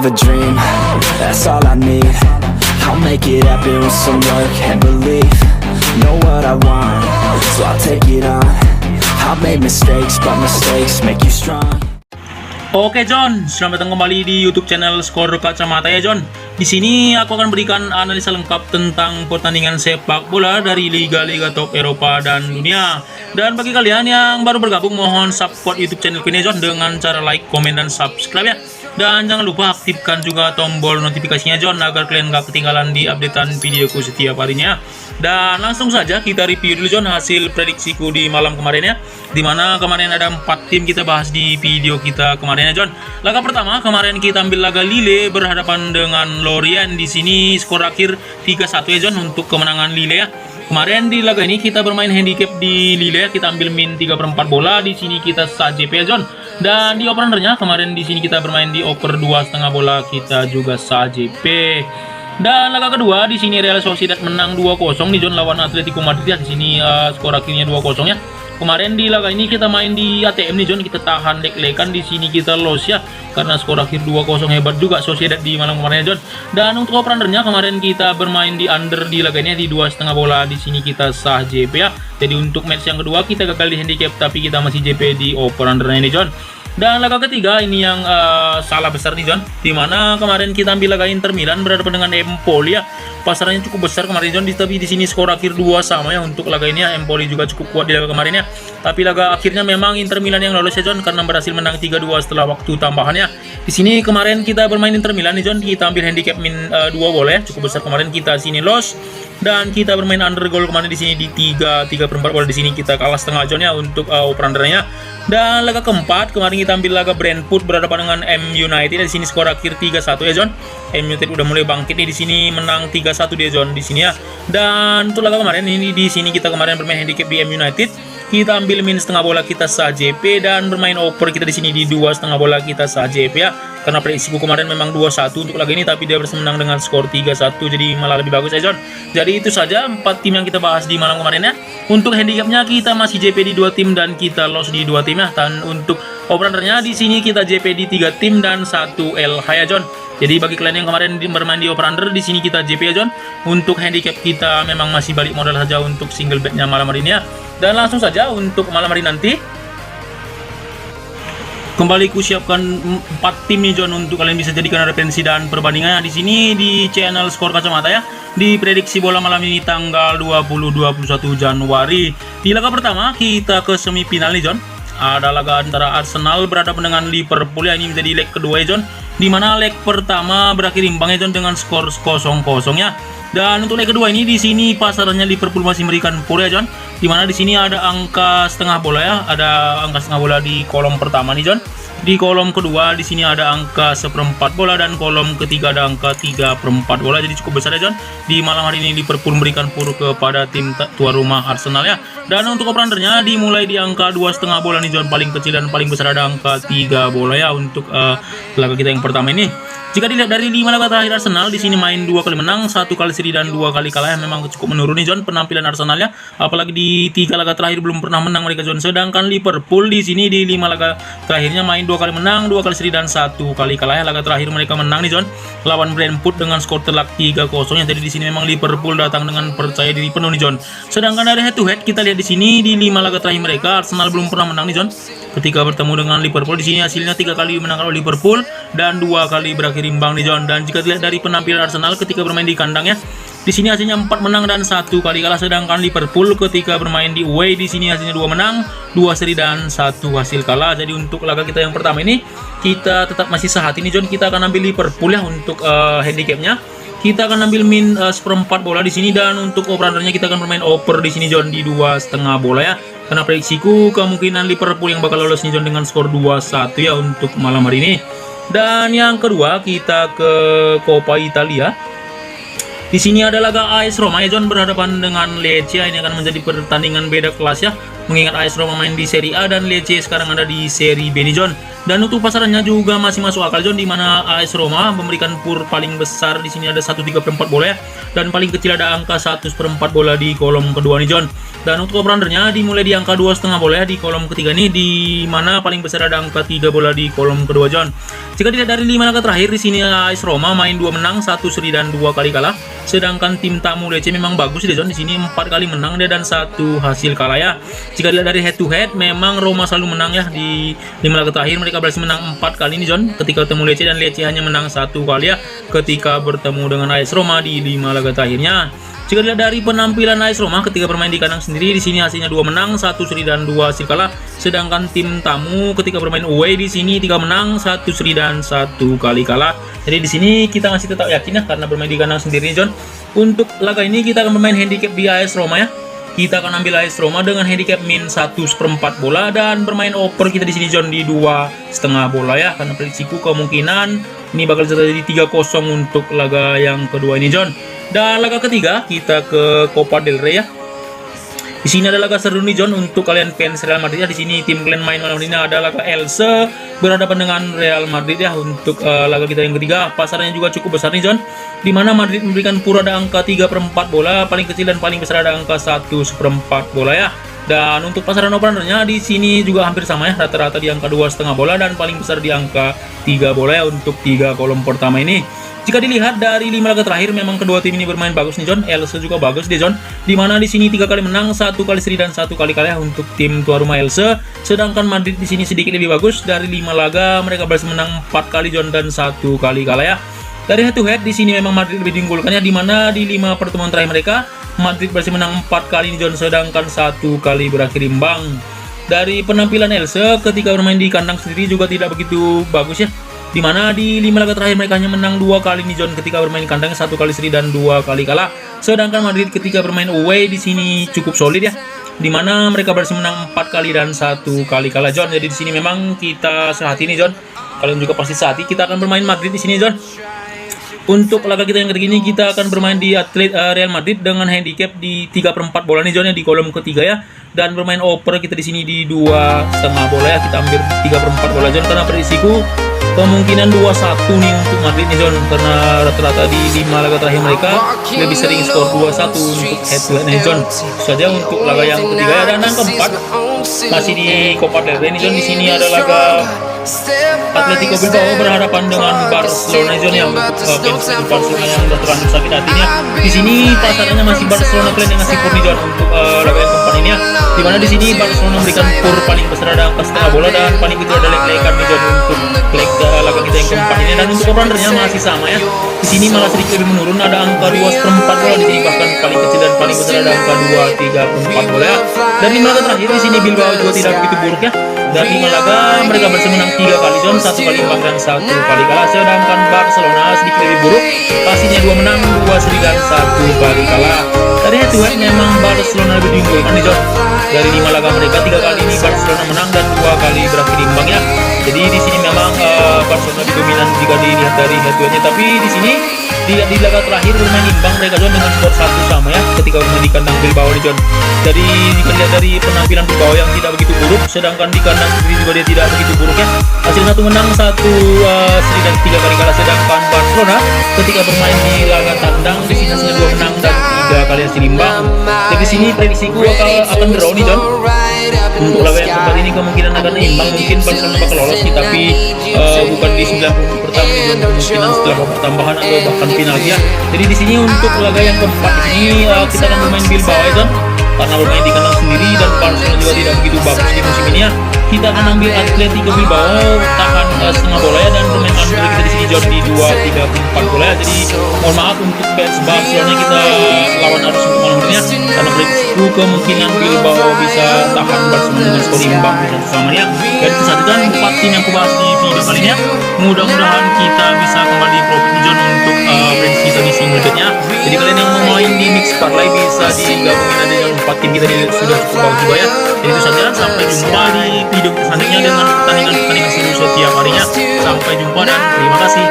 have a dream, that's all I need. I'll make it happen with some work and belief. Know what I want, so I'll take it on. I've made mistakes, but mistakes make you strong. Oke John, selamat datang kembali di YouTube channel Skor Kacamata ya John. Di sini aku akan berikan analisa lengkap tentang pertandingan sepak bola dari liga-liga top Eropa dan dunia. Dan bagi kalian yang baru bergabung, mohon support YouTube channel ini John dengan cara like, komen, dan subscribe ya. Dan jangan lupa aktifkan juga tombol notifikasinya John agar kalian gak ketinggalan di updatean videoku setiap harinya. Dan langsung saja kita review dulu John hasil prediksiku di malam kemarin ya. Dimana kemarin ada 4 tim kita bahas di video kita kemarin ya John. Laga pertama kemarin kita ambil laga Lille berhadapan dengan Lorient. Di sini skor akhir 3-1 ya John untuk kemenangan Lille ya. Kemarin di laga ini kita bermain handicap di Lille ya. Kita ambil min 3/4 bola. Di sini kita sah JP ya John. Dan di operandernya kemarin di sini kita bermain di over 2,5 bola, kita juga sah JP. Dan laga kedua di sini Real Sociedad menang 2-0 di John lawan Atletico Madrid ya. Di sini skor akhirnya 2-0 ya. Kemarin di laga ini kita main di ATM nih John, kita tahan lek-lekan, di sini kita loss ya karena skor akhir 2-0. Hebat juga Sociedad di malam kemarin ya John. Dan untuk operandernya kemarin kita bermain di under di laga ini di 2,5 bola, di sini kita sah JP ya. Jadi untuk match yang kedua kita gagal di handicap tapi kita masih JP di operandernya ini John. Dan laga ketiga ini yang salah besar nih John, dimana kemarin kita ambil laga Inter Milan berhadapan dengan Empoli ya. Pasarnya cukup besar kemarin John, tapi di sini skor akhir 2 sama ya untuk laga ini ya. Empoli juga cukup kuat di laga kemarin ya. Tapi laga akhirnya memang Inter Milan yang lolos ya John karena berhasil menang 3-2 setelah waktu tambahannya. Di sini kemarin kita bermain Inter Milan nih John, kita ambil handicap min 2 bola ya. Cukup besar kemarin kita sini loss. Dan kita bermain under goal kemarin di sini di 3/4 bola, di sini kita kalah setengah John ya untuk operandernya. Dan laga keempat kemarin kita ambil laga Brentford berhadapan dengan M United. Di sini skor akhir 3-1 ya John. M United udah mulai bangkit nih, di sini menang 3-1 dia John di sini ya. Dan untuk laga kemarin ini di sini kita kemarin bermain handicap di M United. Kita ambil min setengah bola, kita sah JP, dan bermain over kita di sini di 2,5 bola, kita sah JP ya. Karena prediksiku kemarin memang 2-1 untuk laga ini, tapi dia berhasil menang dengan skor 3-1, jadi malah lebih bagus ya John. Jadi itu saja 4 tim yang kita bahas di malam kemarin ya. Untuk handicapnya kita masih JP di 2 tim dan kita loss di 2 tim ya. Dan untuk operandernya di sini kita JP di 3 tim dan 1 LH ya John. Jadi bagi kalian yang kemarin bermain di operander, di sini kita JP ya John. Untuk handicap kita memang masih balik modal saja untuk single betnya malam hari ini ya. Dan langsung saja untuk malam hari nanti kembali ku siapkan 4 tim nih John untuk kalian bisa jadikan referensi dan perbandingannya di sini di channel Skor Kacamata ya. Di prediksi bola malam ini tanggal 20-21 Januari. Di laga pertama kita ke semifinal nih John. Ada laga antara Arsenal berhadapan dengan Liverpool ya, ini menjadi leg kedua ya John. Di mana leg pertama berakhir imbang ya John dengan skor 0-0 ya. Dan untuk leg kedua ini di sini pasarannya Liverpool masih memberikan full ya John. Di mana di sini ada angka setengah bola ya, ada angka setengah bola di kolom pertama nih John. Di kolom kedua di sini ada angka 1/4 bola dan kolom ketiga ada angka 3/4 bola. Jadi cukup besar ya John. Di malam hari ini Liverpool memberikan full kepada tim tuan rumah Arsenal ya. Dan untuk operandernya dimulai di angka 2,5 bola nih John, paling kecil dan paling besar ada angka 3 bola ya untuk laga kita yang pertama ini. Jika dilihat dari 5 laga terakhir Arsenal, di sini main 2 kali menang, 1 kali seri dan 2 kali kalah, memang cukup menurun nih John penampilan Arsenal ya. Apalagi di 3 laga terakhir belum pernah menang mereka John. Sedangkan Liverpool di sini di 5 laga terakhirnya main 2 kali menang, 2 kali seri dan 1 kali kalah ya. Laga terakhir mereka menang nih John lawan Brentford dengan skor telak 3-0 ya. Jadi di sini memang Liverpool datang dengan percaya diri penuh nih John. Sedangkan dari head to head kita lihat di sini di 5 laga terakhir mereka Arsenal belum pernah menang nih John. Ketika bertemu dengan Liverpool di sini hasilnya 3 kali menang oleh Liverpool dan 2 kali berakhir imbang nih John. Dan jika dilihat dari penampilan Arsenal ketika bermain di kandang ya, di sini hasilnya 4 menang dan 1 kali kalah. Sedangkan Liverpool ketika bermain di away di sini hasilnya 2 menang, 2 seri dan 1 hasil kalah. Jadi untuk laga kita yang pertama ini kita tetap masih sah hati nih John. Kita akan ambil Liverpool ya untuk handicapnya. Kita akan ambil min 1/4 bola di sini, dan untuk operandernya kita akan bermain over di sini John di 2,5 bola ya. Karena prediksiku kemungkinan Liverpool yang bakal lolos nih John dengan skor 2-1 ya untuk malam hari ini. Dan yang kedua kita ke Coppa Italia. Di sini ada laga AS Roma ya John berhadapan dengan Lecce. Ini akan menjadi pertandingan beda kelas ya. mengingat AS Roma main di Serie A dan Lecce sekarang ada di Serie B nih John. Dan untuk pasarannya juga masih masuk akal John, di mana AS Roma memberikan pur paling besar di sini ada 1/3/4 bola ya, dan paling kecil ada angka 1/4 bola di kolom kedua nih John. Dan untuk over-undernya dimulai di angka 2,5 bola ya di kolom ketiga nih, di mana paling besar ada angka 3 bola di kolom kedua John. Jika dilihat dari 5 laga terakhir di sini AS Roma main 2 menang, 1 seri dan 2 kali kalah. Sedangkan tim tamu Lecce memang bagus deh John, di sini 4 kali menang dia dan 1 hasil kalah ya. Jika dilihat dari head to head memang Roma selalu menang ya, di 5 laga terakhir mereka berhasil menang 4 kali nih John ketika bertemu Lecce, dan Lecce hanya menang 1 kali ya ketika bertemu dengan AS Roma di 5 laga terakhirnya. Jika dilihat dari penampilan AS Roma ketika bermain di kandang sendiri, di sini hasilnya 2 menang, 1 seri dan 2 hasil kalah. Sedangkan tim tamu ketika bermain away di sini 3 menang, 1 seri dan 1 kali kalah. Jadi di sini kita masih tetap yakin ya karena bermain di kandang sendiri John. Untuk laga ini kita akan bermain handicap di AS Roma ya. Kita akan ambil AS Roma dengan handicap min 1/4 bola dan bermain over kita di sini John di 2,5 bola ya. Karena prediksiku kemungkinan ini bakal terjadi 3-0 untuk laga yang kedua ini John. Dan laga ketiga kita ke Copa del Rey ya. Di sini ada laga seru nih John untuk kalian fans Real Madrid ya. Di sini tim kalian main malam ini ada laga Elche berhadapan dengan Real Madrid ya. Untuk laga kita yang ketiga, pasarnya juga cukup besar nih John, di mana Madrid memberikan pur ada angka 3/4 bola, paling kecil dan paling besar ada angka 1/4 bola ya. Dan untuk pasaran operandernya di sini juga hampir sama ya, rata-rata di angka 2,5 bola dan paling besar di angka 3 bola ya untuk 3 kolom pertama ini. Jika dilihat dari 5 laga terakhir memang kedua tim ini bermain bagus nih John. Elche juga bagus deh John, dimana di sini 3 kali menang, 1 kali seri dan 1 kali kalah untuk tim tuan rumah Elche. Sedangkan Madrid di sini sedikit lebih bagus, dari 5 laga mereka berhasil menang 4 kali John dan 1 kali kalah ya. Dari head to head di sini memang Madrid lebih diunggulkannya, dimana di 5 pertemuan terakhir mereka Madrid berhasil menang 4 kali John, sedangkan 1 kali berakhir imbang. Dari penampilan Elche ketika bermain di kandang sendiri juga tidak begitu bagus ya, dimana di 5 laga terakhir mereka hanya menang 2 kali nih John ketika bermain kandang, 1 kali seri dan 2 kali kalah. Sedangkan Madrid ketika bermain away di sini cukup solid ya, dimana mereka berhasil menang 4 kali dan 1 kali kalah John. Jadi di sini memang kita sehati nih John, kalian juga pasti sehati, kita akan bermain Madrid di sini John. Untuk laga kita yang ketiga ini kita akan bermain di Real Madrid dengan handicap di 3/4 bola nih John ya di kolom ketiga ya, dan bermain over kita di sini di 2,5 bola ya. Kita ambil 3/4 bola John karena prediksiku kemungkinan 2-1 nih untuk Madrid nih John, karena rata-rata di 5 laga terakhir mereka lebih sering skor 2-1 untuk head to head nih John. Saja untuk laga yang ketiga ya. Dan yang keempat masih di Copa del Rey nih John. Di sini ada laga Atletico Bilbao berhadapan dengan Barcelona John, yang untuk Barcelona yang sudah terlanjur sakit hatinya. Di sini pasarnya masih Barcelona kalian yang ngasih pur nih John untuk laga yang keempat ini ya. Dimana di sini Barcelona memberikan pur paling besar ada angka 0,5 bola dan paling kecil ada leg-legan nih John untuk leg laga kita yang keempat ini. Dan untuk over-undernya masih sama ya. Di sini malah sedikit lebih menurun, ada angka 2/4 bola di sini, bahkan paling kecil dan paling besar ada angka 2,3/4 bola ya. Dan 5 laga terakhir di sini Bilbao juga tidak begitu buruk ya. Dari 5 laga mereka berhasil menang 3 kali John, 1 kali imbang dan 1 kali kalah. Sedangkan Barcelona sedikit lebih buruk, hasilnya 2 menang, 2 seri dan 1 kali kalah. Dari head to head memang Barcelona lebih diunggulkan nih John. Dari 5 laga mereka 3 kali ini Barcelona menang dan 2 kali berakhir imbang ya. Jadi di sini memang Barcelona lebih dominan jika dilihat dari head to headnya. Tapi di sini di laga terakhir bermain imbang mereka John dengan skor 1 sama ya ketika bermain di kandang Bilbao nih John. Jadi jika dilihat dari penampilan Bilbao yang tidak begitu buruk, sedangkan di kandang sendiri juga dia tidak begitu buruk ya. Hasil 1 menang, 1 seri dan 3 kali kalah. Sedangkan Barcelona ketika bermain di laga tandang di sini hasilnya 2 menang dan 3 kali hasil imbang. Jadi di sini prediksiku akan draw nih John. Untuk laga yang keempat ini kemungkinan akan imbang, mungkin Barcelona bakal lolos nih, tapi bukan di 90 menit pertama nih John, kemungkinan setelah babak tambahan atau bahkan penalti ya. Jadi di sini untuk laga yang keempat ini kita akan bermain Bilbao ya John, karena bermain di kandang sendiri dan Barcelona juga tidak begitu bagus di musim ini ya. Kita akan ambil Atletico Bilbao tahan setengah bola ya, dan bermain under kita di sini John di 2,3/4 bola ya. Jadi mohon maaf untuk fans Barcelona, kita lawan arus untuk malam ini ya, karena prediksiku kemungkinan Bilbao bisa tahan Barcelona dengan skor imbang di satu sama ya. Dan itu saja John 4 tim yang kubahas di video kali ini ya. Mudah-mudahan kita bisa kembali profit John untuk prediksi kita di single betnya. Jadi kalian yang mau main di mix parlay bisa digabungin aja dengan 4 tim kita sudah cukup bagus juga ya. Jadi itu saja, sampai jumpa di video selanjutnya dengan pertandingan-pertandingan seru setiap harinya. Sampai jumpa dan terima kasih.